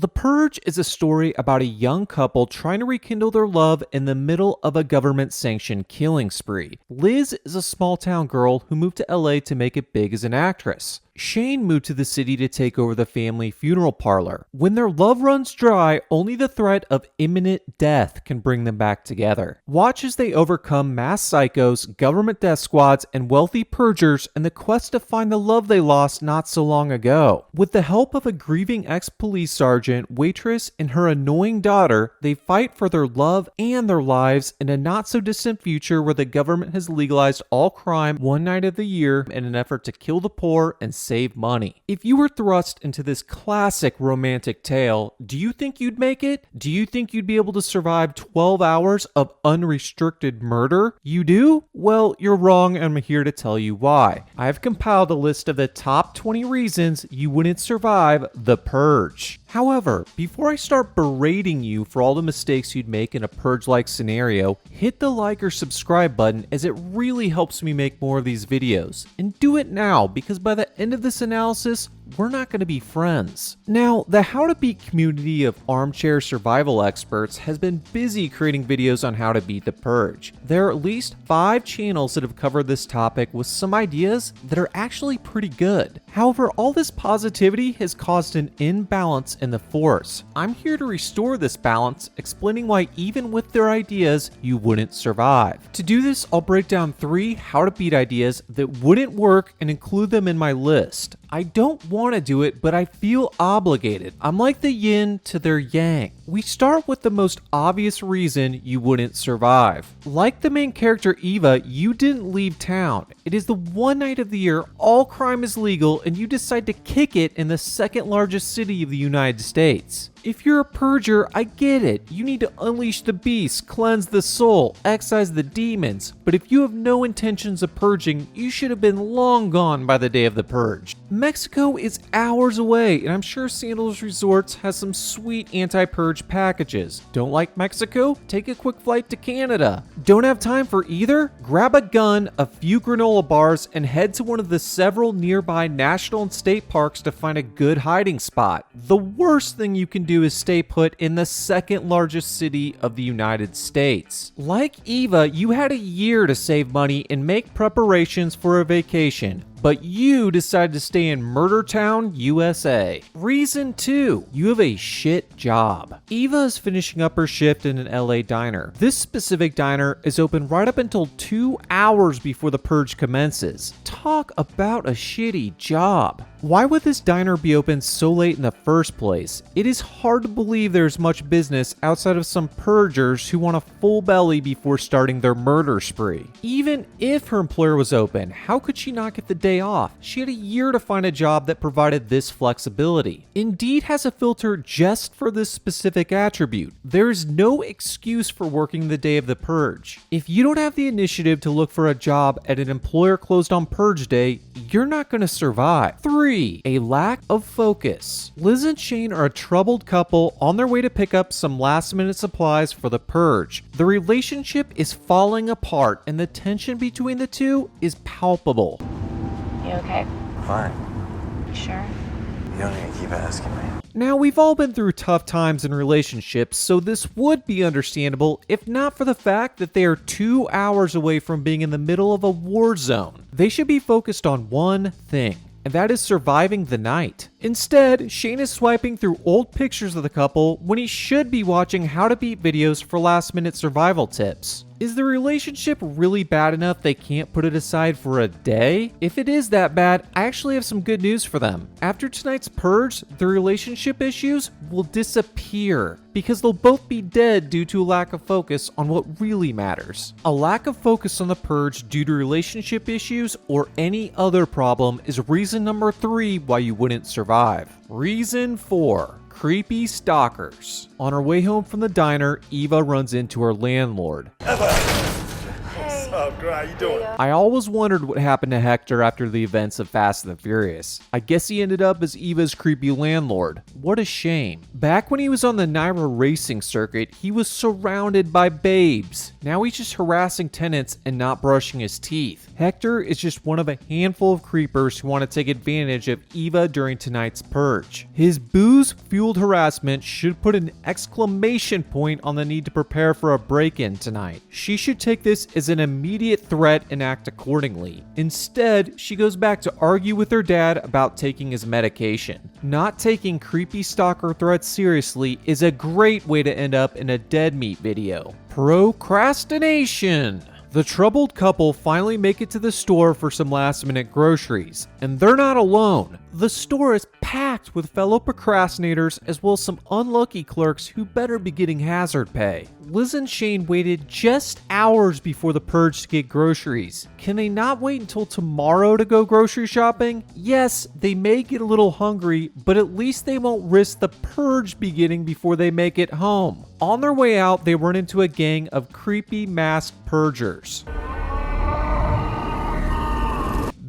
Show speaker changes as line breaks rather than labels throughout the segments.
The Purge is a story about a young couple trying to rekindle their love in the middle of a government-sanctioned killing spree. Liz is a small-town girl who moved to LA to make it big as an actress. Shane moved to the city to take over the family funeral parlor. When their love runs dry, only the threat of imminent death can bring them back together. Watch as they overcome mass psychos, government death squads, and wealthy purgers in the quest to find the love they lost not so long ago. With the help of a grieving ex-police sergeant, waitress, and her annoying daughter, they fight for their love and their lives in a not-so-distant future where the government has legalized all crime one night of the year in an effort to kill the poor and save money. If you were thrust into this classic romantic tale, do you think you'd make it? Do you think you'd be able to survive 12 hours of unrestricted murder? You do? Well, you're wrong, and I'm here to tell you why. I have compiled a list of the top 20 reasons you wouldn't survive the Purge. However, before I start berating you for all the mistakes you'd make in a Purge-like scenario, hit the like or subscribe button as it really helps me make more of these videos. And do it now, because by the end of this analysis, we're not going to be friends. Now, the How to Beat community of armchair survival experts has been busy creating videos on how to beat the Purge. There are at least 5 channels that have covered this topic with some ideas that are actually pretty good. However, all this positivity has caused an imbalance in the force. I'm here to restore this balance, explaining why even with their ideas, you wouldn't survive. To do this, I'll break down 3 how to beat ideas that wouldn't work and include them in my list. I don't want to do it, but I feel obligated. I'm like the yin to their yang. We start with the most obvious reason you wouldn't survive. Like the main character Eva, you didn't leave town. It is the one night of the year all crime is legal and you decide to kick it in the second largest city of the United States. If you're a purger, I get it. You need to unleash the beast, cleanse the soul, excise the demons. But if you have no intentions of purging, you should have been long gone by the day of the purge. Mexico is hours away, and I'm sure Sandals Resorts has some sweet anti-purge packages. Don't like Mexico? Take a quick flight to Canada. Don't have time for either? Grab a gun, a few granola bars, and head to one of the several nearby national and state parks to find a good hiding spot. The worst thing you can do is stay put in the second largest city of the United States. Like Eva, you had a year to save money and make preparations for a vacation. But you decided to stay in Murder Town, USA. Reason 2, you have a shit job. Eva is finishing up her shift in an LA diner. This specific diner is open right up until 2 hours before the purge commences. Talk about a shitty job. Why would this diner be open so late in the first place? It is hard to believe there's much business outside of some purgers who want a full belly before starting their murder spree. Even if her employer was open, how could she not get the day off? She had a year to find a job that provided this flexibility. Indeed has a filter just for this specific attribute. There is no excuse for working the day of the purge. If you don't have the initiative to look for a job at an employer closed on purge day, you're not going to survive. 3, a lack of focus. Liz and Shane are a troubled couple on their way to pick up some last-minute supplies for the purge. The relationship is falling apart and the tension between the two is palpable.
You okay?
Fine.
You sure?
You don't need to keep asking me.
Now, we've all been through tough times in relationships, so this would be understandable if not for the fact that they are 2 hours away from being in the middle of a war zone. They should be focused on one thing, and that is surviving the night. Instead, Shane is swiping through old pictures of the couple when he should be watching how to beat videos for last-minute survival tips. Is the relationship really bad enough they can't put it aside for a day? If it is that bad, I actually have some good news for them. After tonight's purge, the relationship issues will disappear because they'll both be dead due to a lack of focus on what really matters. A lack of focus on the purge due to relationship issues or any other problem is reason number 3 why you wouldn't survive. Reason 4. Creepy stalkers. On her way home from the diner, Eva runs into her landlord.
Hey.
up, girl? How you doing?
I always wondered what happened to Hector after the events of Fast and the Furious. I guess he ended up as Eva's creepy landlord. What a shame. Back when he was on the Naira racing circuit, he was surrounded by babes. Now he's just harassing tenants and not brushing his teeth. Hector is just one of a handful of creepers who want to take advantage of Eva during tonight's purge. His booze-fueled harassment should put an exclamation point on the need to prepare for a break-in tonight. She should take this as an immediate threat and act accordingly. Instead, she goes back to argue with her dad about taking his medication. Not taking creepy stalker threats seriously is a great way to end up in a dead meat video. Procrastination. The troubled couple finally make it to the store for some last-minute groceries, and they're not alone. The store is packed with fellow procrastinators as well as some unlucky clerks who better be getting hazard pay. Liz and Shane waited just hours before the purge to get groceries. Can they not wait until tomorrow to go grocery shopping? Yes, they may get a little hungry, but at least they won't risk the purge beginning before they make it home. On their way out, they run into a gang of creepy masked purgers.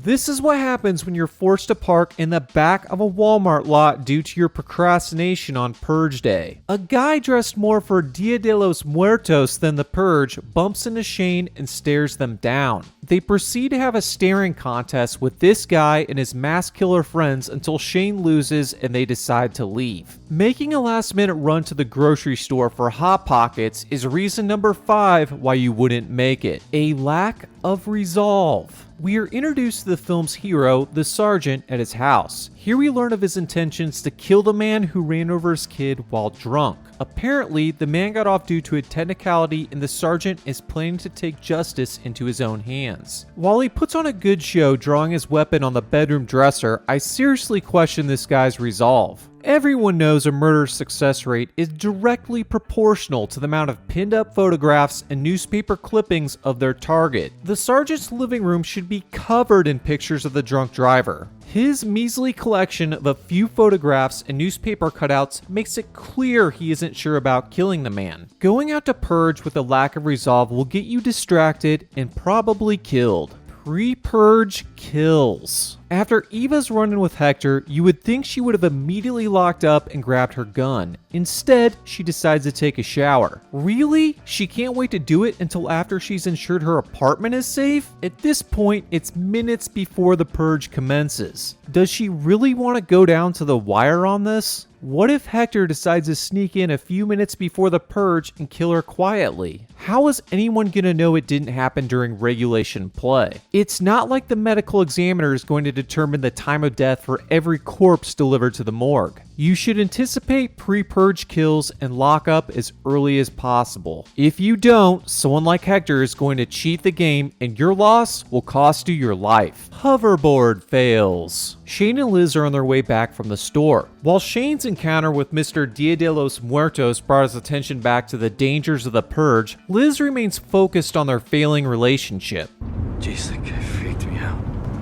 This is what happens when you're forced to park in the back of a Walmart lot due to your procrastination on Purge Day. A guy dressed more for Dia de los Muertos than the Purge bumps into Shane and stares them down. They proceed to have a staring contest with this guy and his mask killer friends until Shane loses and they decide to leave. Making a last-minute run to the grocery store for Hot Pockets is reason number 5 why you wouldn't make it. A lack of resolve. We are introduced to the film's hero, the sergeant, at his house. Here we learn of his intentions to kill the man who ran over his kid while drunk. Apparently, the man got off due to a technicality and the sergeant is planning to take justice into his own hands. While he puts on a good show drawing his weapon on the bedroom dresser, I seriously question this guy's resolve. Everyone knows a murder's success rate is directly proportional to the amount of pinned up photographs and newspaper clippings of their target. The sergeant's living room should be covered in pictures of the drunk driver. His measly collection of a few photographs and newspaper cutouts makes it clear he isn't sure about killing the man. Going out to purge with a lack of resolve will get you distracted and probably killed. Pre-purge kills. After Eva's run-in with Hector, you would think she would have immediately locked up and grabbed her gun. Instead, she decides to take a shower. Really? She can't wait to do it until after she's ensured her apartment is safe? At this point, it's minutes before the purge commences. Does she really want to go down to the wire on this? What if Hector decides to sneak in a few minutes before the purge and kill her quietly? How is anyone gonna know it didn't happen during regulation play? It's not like the medical examiner is going to determine the time of death for every corpse delivered to the morgue. You should anticipate pre-purge kills and lock up as early as possible. If you don't, someone like Hector is going to cheat the game and your loss will cost you your life. Hoverboard fails. Shane and Liz are on their way back from the store. While Shane's encounter with Mr. Dia de los Muertos brought his attention back to the dangers of the purge, Liz remains focused on their failing relationship.
Jeez, that guy freaked me out.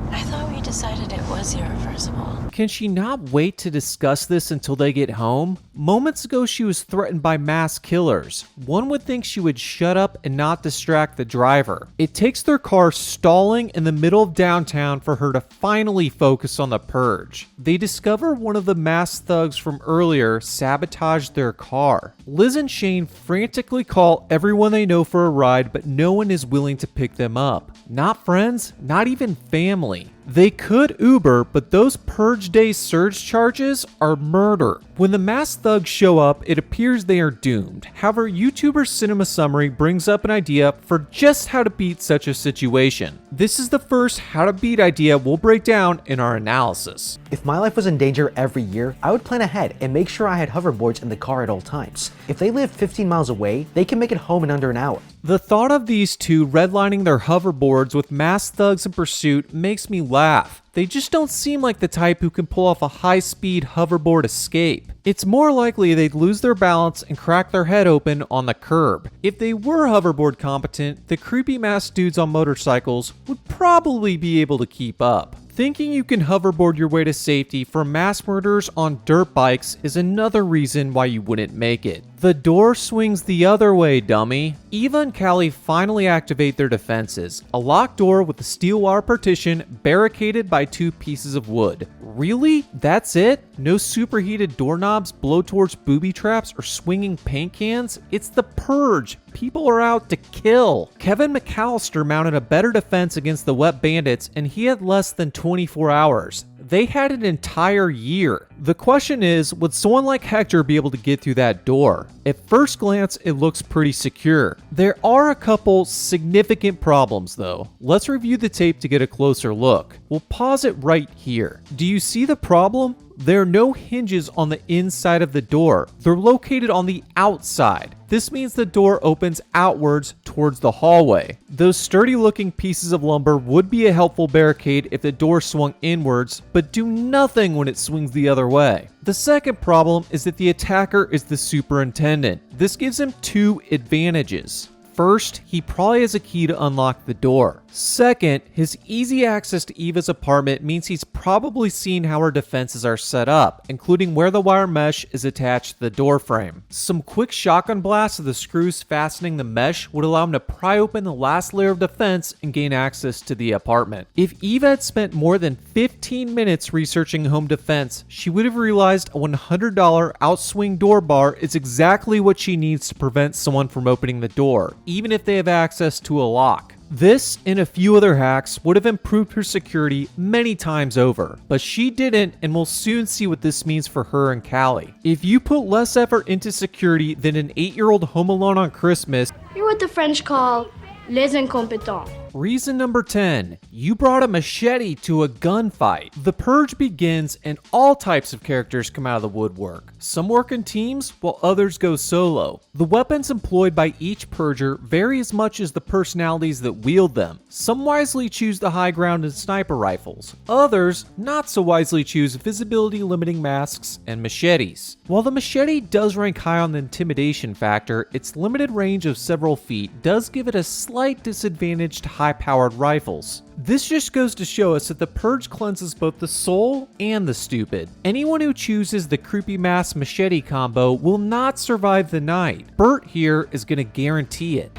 I thought we decided it was irreversible.
Can she not wait to discuss this until they get home? Moments ago, she was threatened by mass killers. One would think she would shut up and not distract the driver. It takes their car stalling in the middle of downtown for her to finally focus on the purge. They discover one of the masked thugs from earlier sabotaged their car. Liz and Shane frantically call everyone they know for a ride, but no one is willing to pick them up. Not friends, not even family. They could Uber, but those Purge Day surge charges are murder. When the masked thugs show up, it appears they are doomed. However, YouTuber Cinema Summary brings up an idea for just how to beat such a situation. This is the first how to beat idea we'll break down in our analysis.
If my life was in danger every year, I would plan ahead and make sure I had hoverboards in the car at all times. If they live 15 miles away, they can make it home in under an hour.
The thought of these two redlining their hoverboards with masked thugs in pursuit makes me laugh. They just don't seem like the type who can pull off a high-speed hoverboard escape. It's more likely they'd lose their balance and crack their head open on the curb. If they were hoverboard competent, the creepy masked dudes on motorcycles would probably be able to keep up. Thinking you can hoverboard your way to safety from mass murderers on dirt bikes is another reason why you wouldn't make it. The door swings the other way, dummy. Eva and Callie finally activate their defenses. A locked door with a steel wire partition barricaded by 2 pieces of wood. Really? That's it? No superheated doorknobs, blowtorch booby traps, or swinging paint cans? It's the Purge. People are out to kill. Kevin McAllister mounted a better defense against the Wet Bandits, and he had less than 24 hours. They had an entire year. The question is, would someone like Hector be able to get through that door? At first glance, it looks pretty secure. There are a couple significant problems though. Let's review the tape to get a closer look. We'll pause it right here. Do you see the problem? There are no hinges on the inside of the door. They're located on the outside. This means the door opens outwards towards the hallway. Those sturdy looking pieces of lumber would be a helpful barricade if the door swung inwards, but do nothing when it swings the other way. The second problem is that the attacker is the superintendent. This gives him 2 advantages. First, he probably has a key to unlock the door. Second, his easy access to Eva's apartment means he's probably seen how her defenses are set up, including where the wire mesh is attached to the door frame. Some quick shotgun blasts of the screws fastening the mesh would allow him to pry open the last layer of defense and gain access to the apartment. If Eva had spent more than 15 minutes researching home defense, she would have realized a $100 outswing door bar is exactly what she needs to prevent someone from opening the door, even if they have access to a lock. This and a few other hacks would have improved her security many times over, but she didn't, and we'll soon see what this means for her and Callie. If you put less effort into security than an 8-year-old home alone on Christmas,
you're what the French call les incompetents.
Reason number 10, you brought a machete to a gunfight. The Purge begins and all types of characters come out of the woodwork. Some work in teams while others go solo. The weapons employed by each Purger vary as much as the personalities that wield them. Some wisely choose the high ground and sniper rifles. Others not so wisely choose visibility limiting masks and machetes. While the machete does rank high on the intimidation factor, its limited range of several feet does give it a slight disadvantage to high-powered rifles. This just goes to show us that the Purge cleanses both the soul and the stupid. Anyone who chooses the creepy mask machete combo will not survive the night. Bert here is going to guarantee it.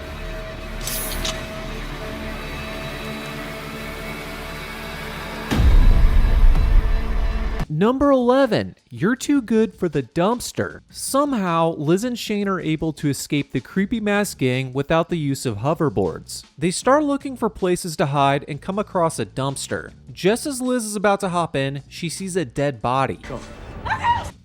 Number 11, you're too good for the dumpster. Somehow, Liz and Shane are able to escape the creepy mask gang without the use of hoverboards. They start looking for places to hide and come across a dumpster. Just as Liz is about to hop in, she sees a dead body.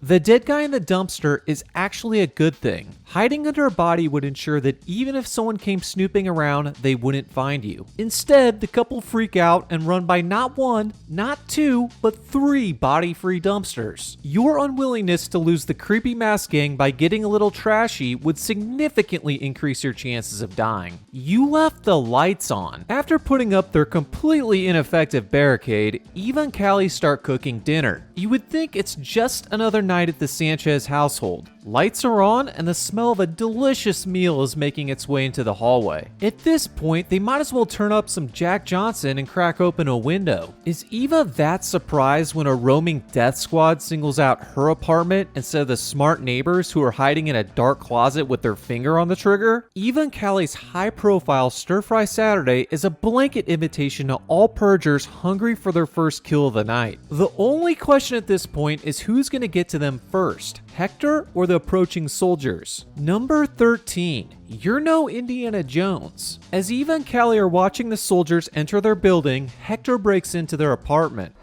The dead guy in the dumpster is actually a good thing. Hiding under a body would ensure that even if someone came snooping around, they wouldn't find you. Instead, the couple freak out and run by not 1, not 2, but 3 body-free dumpsters. Your unwillingness to lose the creepy mask gang by getting a little trashy would significantly increase your chances of dying. You left the lights on. After putting up their completely ineffective barricade, Eva and Callie start cooking dinner. You would think it's just another night at the Sanchez household. Lights are on and the smell of a delicious meal is making its way into the hallway. At this point, they might as well turn up some Jack Johnson and crack open a window. Is Eva that surprised when a roaming death squad singles out her apartment instead of the smart neighbors who are hiding in a dark closet with their finger on the trigger? Eva and Callie's high-profile Stir Fry Saturday is a blanket invitation to all Purgers hungry for their first kill of the night. The only question at this point is who's going to get to them first, Hector or the approaching soldiers? Number 13. You're no Indiana Jones. As Eva and Callie are watching the soldiers enter their building, Hector breaks into their apartment.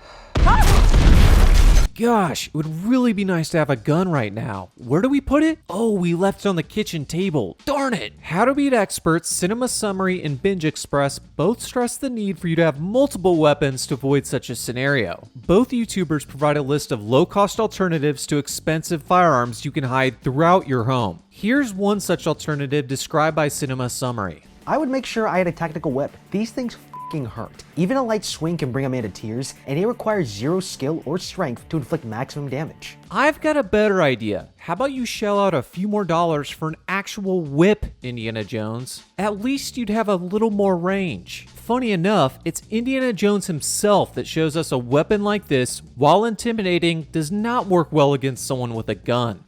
Gosh, it would really be nice to have a gun right now. Where do we put it? Oh, we left it on the kitchen table. Darn it! How to Beat experts Cinema Summary and Binge Express both stress the need for you to have multiple weapons to avoid such a scenario. Both YouTubers provide a list of low-cost alternatives to expensive firearms you can hide throughout your home. Here's one such alternative described by Cinema Summary.
I would make sure I had a tactical whip. These things fucking hurt. Even a light swing can bring a man to tears, and it requires zero skill or strength to inflict maximum damage.
I've got a better idea. How about you shell out a few more dollars for an actual whip, Indiana Jones? At least you'd have a little more range. Funny enough, it's Indiana Jones himself that shows us a weapon like this, while intimidating, does not work well against someone with a gun.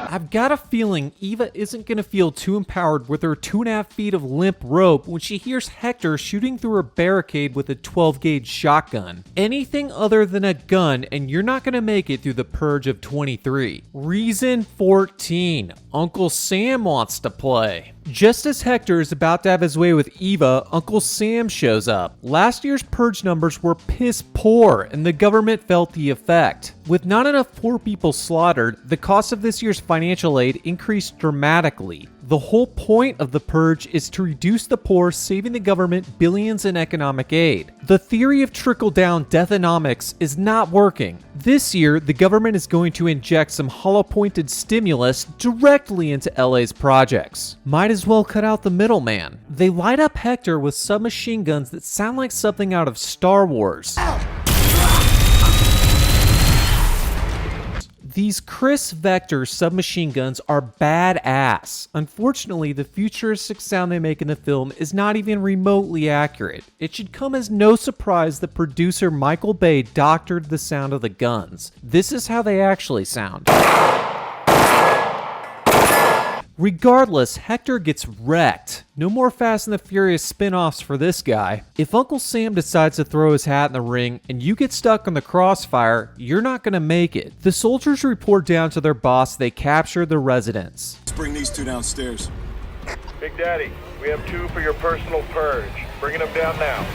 I've got a feeling Eva isn't going to feel too empowered with her 2.5 feet of limp rope when she hears Hector shooting through her barricade with a 12-gauge shotgun. Anything other than a gun and you're not going to make it through the Purge of 23. Reason 14. Uncle Sam wants to play. Just as Hector is about to have his way with Eva, Uncle Sam shows up. Last year's purge numbers were piss poor, and the government felt the effect. With not enough poor people slaughtered, the cost of this year's financial aid increased dramatically. The whole point of the purge is to reduce the poor, saving the government billions in economic aid. The theory of trickle-down deathonomics is not working. This year, the government is going to inject some hollow-pointed stimulus directly into LA's projects. Might as well cut out the middleman. They light up Hector with submachine guns that sound like something out of Star Wars. These Chris Vector submachine guns are badass. Unfortunately, the futuristic sound they make in the film is not even remotely accurate. It should come as no surprise that producer Michael Bay doctored the sound of the guns. This is how they actually sound. Regardless, Hector gets wrecked. No more Fast and the Furious spin-offs for this guy. If Uncle Sam decides to throw his hat in the ring and you get stuck on the crossfire, you're not gonna make it. The soldiers report down to their boss they captured the residence.
Let's bring these two downstairs.
Big Daddy, we have 2 for your personal purge. Bringing them down now.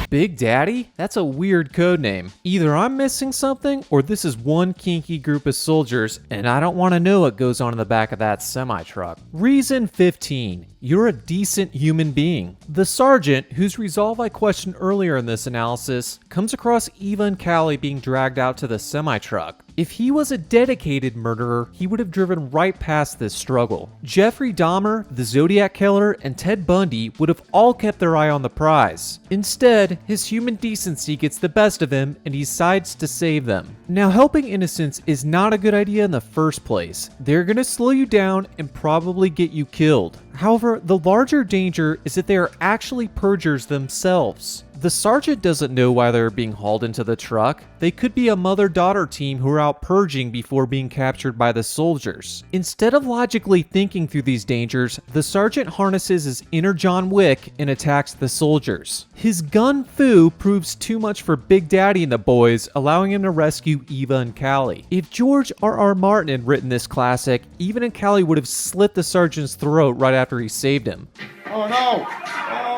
Big Daddy? That's a weird code name. Either I'm missing something, or this is one kinky group of soldiers, and I don't want to know what goes on in the back of that semi-truck. Reason 15. You're a decent human being. The sergeant, whose resolve I questioned earlier in this analysis, comes across Eva and Callie being dragged out to the semi-truck. If he was a dedicated murderer, he would have driven right past this struggle. Jeffrey Dahmer, the Zodiac Killer, and Ted Bundy would have all kept their eye on the prize. Instead, his human decency gets the best of him and he decides to save them. Now, helping innocents is not a good idea in the first place. They're gonna slow you down and probably get you killed. However, the larger danger is that they are actually purgers themselves. The sergeant doesn't know why they're being hauled into the truck. They could be a mother-daughter team who are out purging before being captured by the soldiers. Instead of logically thinking through these dangers, the sergeant harnesses his inner John Wick and attacks the soldiers. His gun fu proves too much for Big Daddy and the boys, allowing him to rescue Eva and Callie. If George R.R. Martin had written this classic, Eva and Callie would have slit the sergeant's throat right after he saved him.
Oh no!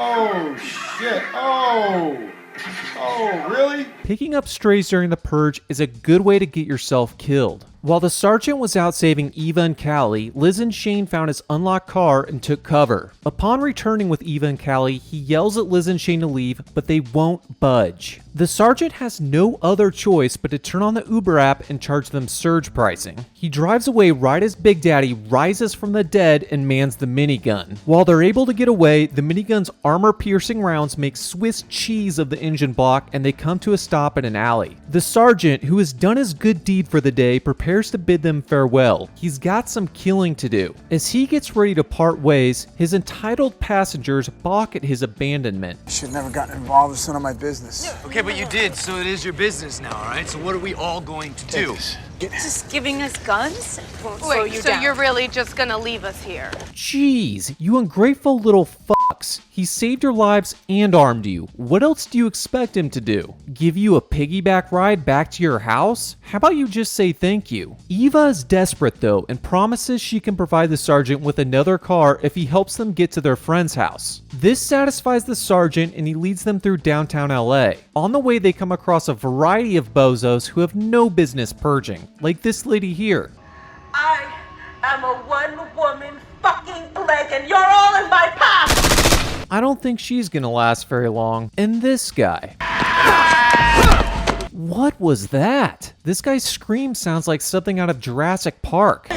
Oh shit! Oh, really?
Picking up strays during the purge is a good way to get yourself killed. While the sergeant was out saving Eva and Callie, Liz and Shane found his unlocked car and took cover. Upon returning with Eva and Callie, he yells at Liz and Shane to leave, but they won't budge. The sergeant has no other choice but to turn on the Uber app and charge them surge pricing. He drives away right as Big Daddy rises from the dead and mans the minigun. While they're able to get away, the minigun's armor-piercing rounds make Swiss cheese of the engine block and they come to a stop in an alley. The sergeant, who has done his good deed for the day, prepares to bid them farewell. He's got some killing to do. As he gets ready to part ways, his entitled passengers balk at his abandonment.
I should never gotten involved. It's none of my business.
Okay, but you did, so it is your business now, all right? So what are we all going to do?
Just giving us guns? Won't slow
Wait,
you
so
down.
you're really just gonna leave us here?
Jeez, you ungrateful little fucks. He saved your lives and armed you. What else do you expect him to do? Give you a piggyback ride back to your house? How about you just say thank you? Eva is desperate though and promises she can provide the sergeant with another car if he helps them get to their friend's house. This satisfies the sergeant and he leads them through downtown LA. On the way they come across a variety of bozos who have no business purging, like this lady here.
I am a one-woman fucking plague and you're all in my path!
I don't think she's gonna last very long. And this guy. What was that? This guy's scream sounds like something out of Jurassic Park.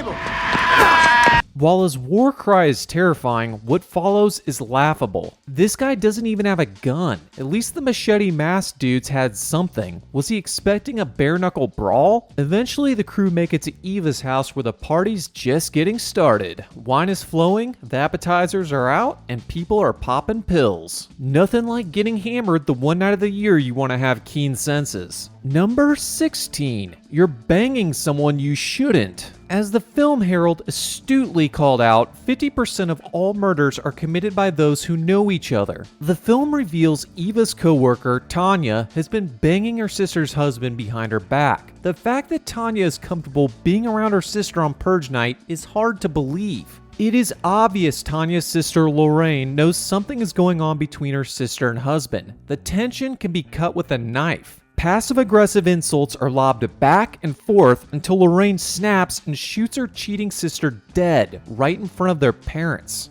While his war cry is terrifying, what follows is laughable. This guy doesn't even have a gun. At least the machete masked dudes had something. Was he expecting a bare knuckle brawl? Eventually the crew make it to Eva's house where the party's just getting started. Wine is flowing, the appetizers are out, and people are popping pills. Nothing like getting hammered the one night of the year you want to have keen senses. Number 16. You're banging someone you shouldn't. As the film Herald astutely called out, 50% of all murders are committed by those who know each other. The film reveals Eva's co-worker, Tanya, has been banging her sister's husband behind her back. The fact that Tanya is comfortable being around her sister on purge night is hard to believe. It is obvious Tanya's sister Lorraine knows something is going on between her sister and husband. The tension can be cut with a knife. Passive-aggressive insults are lobbed back and forth until Lorraine snaps and shoots her cheating sister dead right in front of their parents.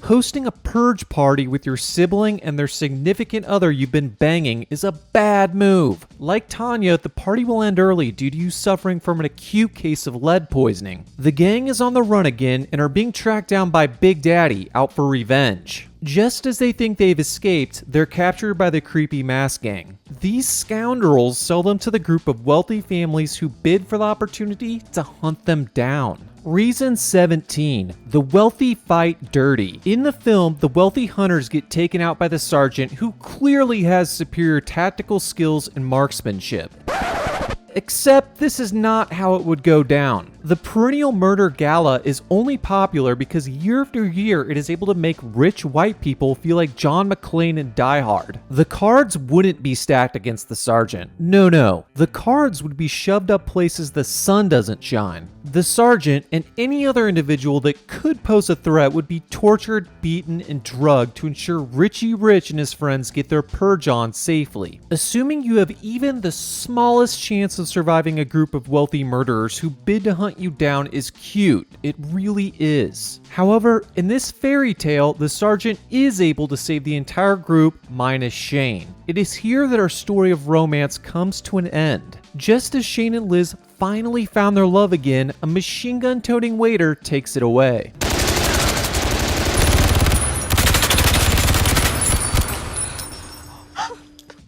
Hosting a purge party with your sibling and their significant other you've been banging is a bad move. Like Tanya, the party will end early due to you suffering from an acute case of lead poisoning. The gang is on the run again and are being tracked down by Big Daddy out for revenge. Just as they think they've escaped, they're captured by the creepy mask gang. These scoundrels sell them to the group of wealthy families who bid for the opportunity to hunt them down. Reason 17. The wealthy fight dirty. In the film, the wealthy hunters get taken out by the sergeant who clearly has superior tactical skills and marksmanship. Except this is not how it would go down. The perennial murder gala is only popular because year after year it is able to make rich white people feel like John McClane in Die Hard. The cards wouldn't be stacked against the sergeant. No. The cards would be shoved up places the sun doesn't shine. The sergeant and any other individual that could pose a threat would be tortured, beaten, and drugged to ensure Richie Rich and his friends get their purge on safely. Assuming you have even the smallest chance of surviving a group of wealthy murderers who bid to hunt you down is cute. It really is. However, in this fairy tale, the sergeant is able to save the entire group minus Shane. It is here that our story of romance comes to an end. Just as Shane and Liz finally found their love again, a machine gun toting waiter takes it away.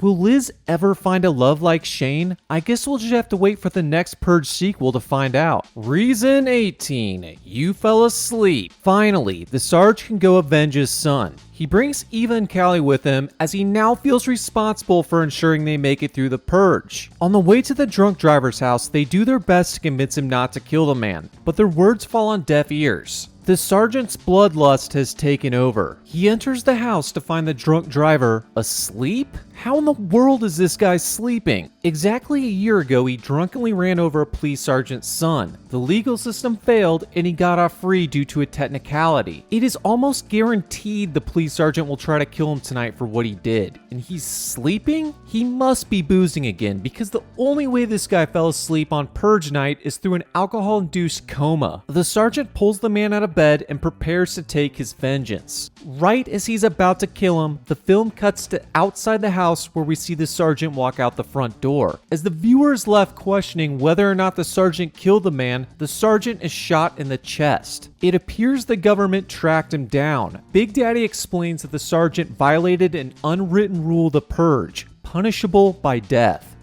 Will Liz ever find a love like Shane? I guess we'll just have to wait for the next Purge sequel to find out. Reason 18. You fell asleep. Finally, the Sarge can go avenge his son. He brings Eva and Callie with him as he now feels responsible for ensuring they make it through the purge. On the way to the drunk driver's house, they do their best to convince him not to kill the man, but their words fall on deaf ears. The sergeant's bloodlust has taken over. He enters the house to find the drunk driver asleep? How in the world is this guy sleeping? Exactly a year ago, he drunkenly ran over a police sergeant's son. The legal system failed and he got off free due to a technicality. It is almost guaranteed the police sergeant will try to kill him tonight for what he did. And he's sleeping? He must be boozing again because the only way this guy fell asleep on purge night is through an alcohol-induced coma. The sergeant pulls the man out of bed and prepares to take his vengeance. Right as he's about to kill him, the film cuts to outside the house where we see the sergeant walk out the front door. As the viewer is left questioning whether or not the sergeant killed the man, the sergeant is shot in the chest. It appears the government tracked him down. Big Daddy explains that the sergeant violated an unwritten rule of the purge, punishable by death.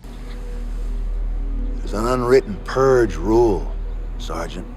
There's an unwritten purge rule, Sergeant.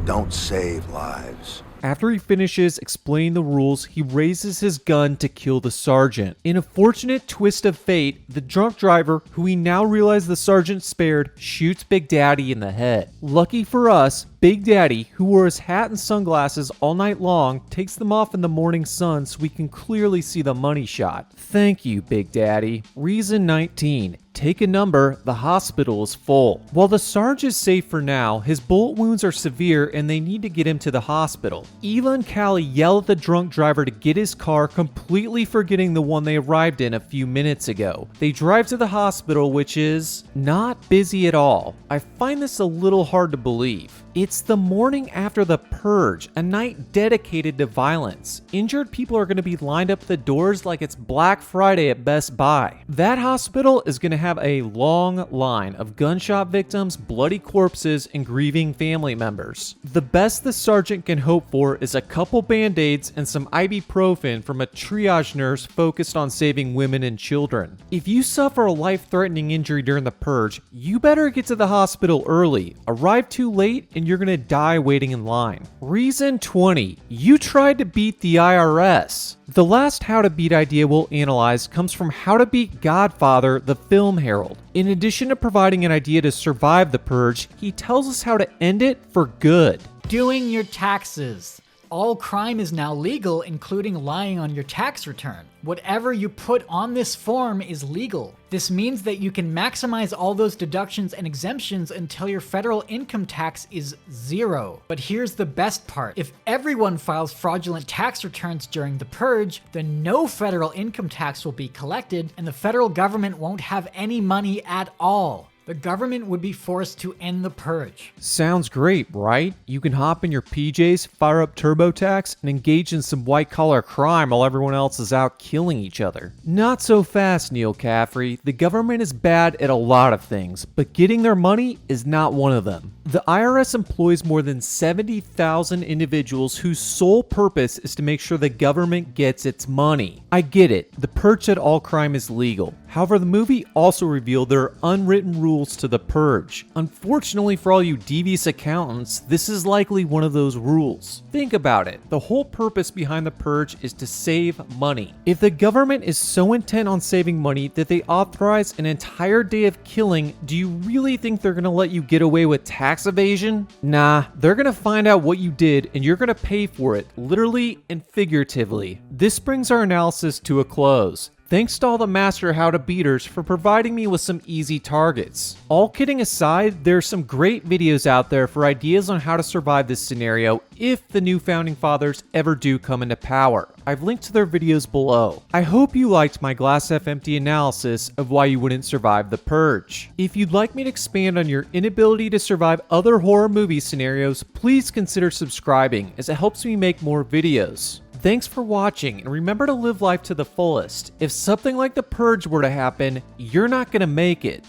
Don't save lives.
After he finishes explaining the rules, he raises his gun to kill the sergeant. In a fortunate twist of fate, the drunk driver, who we now realize the sergeant spared, shoots Big Daddy in the head. Lucky for us, Big Daddy, who wore his hat and sunglasses all night long, takes them off in the morning sun so we can clearly see the money shot. Thank you, Big Daddy. Reason 19. Take a number, the hospital is full. While the Sarge is safe for now, his bullet wounds are severe and they need to get him to the hospital. Eva and Callie yell at the drunk driver to get his car, completely forgetting the one they arrived in a few minutes ago. They drive to the hospital, which is not busy at all. I find this a little hard to believe. It It's the morning after the Purge, a night dedicated to violence. Injured people are going to be lined up at the doors like it's Black Friday at Best Buy. That hospital is going to have a long line of gunshot victims, bloody corpses, and grieving family members. The best the sergeant can hope for is a couple band-aids and some ibuprofen from a triage nurse focused on saving women and children. If you suffer a life-threatening injury during the Purge, you better get to the hospital early. Arrive too late and you're gonna die waiting in line. Reason 20. You tried to beat the IRS. The last How to Beat idea we'll analyze comes from How to Beat Godfather, the film herald. In addition to providing an idea to survive the Purge, he tells us how to end it for good.
Doing your taxes. All crime is now legal, including lying on your tax return. Whatever you put on this form is legal. This means that you can maximize all those deductions and exemptions until your federal income tax is 0. But here's the best part. If everyone files fraudulent tax returns during the Purge, then no federal income tax will be collected and the federal government won't have any money at all. The government would be forced to end the Purge.
Sounds great, right? You can hop in your PJs, fire up TurboTax, and engage in some white-collar crime while everyone else is out killing each other. Not so fast, Neil Caffrey. The government is bad at a lot of things, but getting their money is not one of them. The IRS employs more than 70,000 individuals whose sole purpose is to make sure the government gets its money. I get it, the Purge said all crime is legal. However, the movie also revealed there are unwritten rules to the Purge. Unfortunately for all you devious accountants, this is likely one of those rules. Think about it. The whole purpose behind the Purge is to save money. If the government is so intent on saving money that they authorize an entire day of killing, do you really think they're gonna let you get away with tax evasion? Nah, they're gonna find out what you did and you're gonna pay for it, literally and figuratively. This brings our analysis to a close. Thanks to all the Master How to Beaters for providing me with some easy targets. All kidding aside, there's some great videos out there for ideas on how to survive this scenario if the new Founding Fathers ever do come into power. I've linked to their videos below. I hope you liked my glass half empty analysis of why you wouldn't survive the Purge. If you'd like me to expand on your inability to survive other horror movie scenarios, please consider subscribing as it helps me make more videos. Thanks for watching, and remember to live life to the fullest. If something like the Purge were to happen, you're not gonna make it.